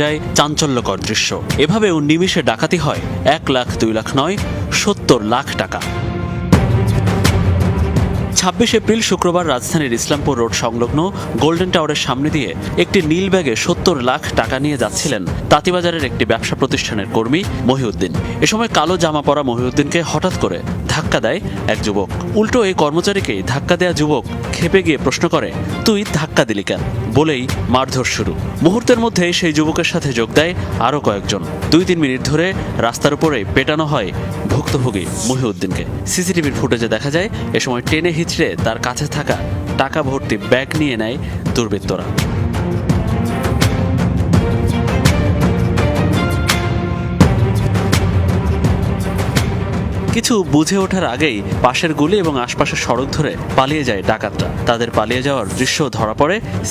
যায় চাঞ্চল্যকর দৃশ্য। এভাবেও নিমিষে ডাকাতি হয় 1 লাখ 2 লাখ নয়, 70 লাখ টাকা। 26 এপ্রিল শুক্রবার রাজধানীর ইসলামপুর রোড সংলগ্ন গোল্ডেন টাওয়ারের সামনে দিয়ে একটি নীল ব্যাগে 70 লাখ টাকা নিয়ে যাচ্ছিলেন তাঁতিবাজারের একটি ব্যবসা প্রতিষ্ঠানের কর্মী মহিউদ্দিন। এ সময় কালো জামা পরা মহিউদ্দিনকে হঠাৎ করে ধাক্কা দেয় এক যুবক। উল্টো এই কর্মচারীকেই ধাক্কা দেয়া যুবক ক্ষেপে গিয়ে প্রশ্ন করে, তুই ধাক্কা দিলি কেন, বলেই মারধর শুরু। মুহূর্তের মধ্যে সেই যুবকের সাথে যোগ দেয় আরও কয়েকজন। 2-3 মিনিট ধরে রাস্তার উপরে পেটানো হয় ভুক্তভোগী মহিউদ্দিনকে। সিসিটিভির ফুটেজে দেখা যায় এ সময় টেনে হিচড়ে তার কাছে থাকা টাকা ভর্তি ব্যাগ নিয়ে নেয় দুর্বৃত্তরা। কিছু বুঝে ওঠার আগেই পাশের গলি এবং আশপাশের সড়ক ধরে পালিয়ে যায় ডাকাতরা। তাদের পালিয়ে যাওয়ার দৃশ্য ধরা পড়ে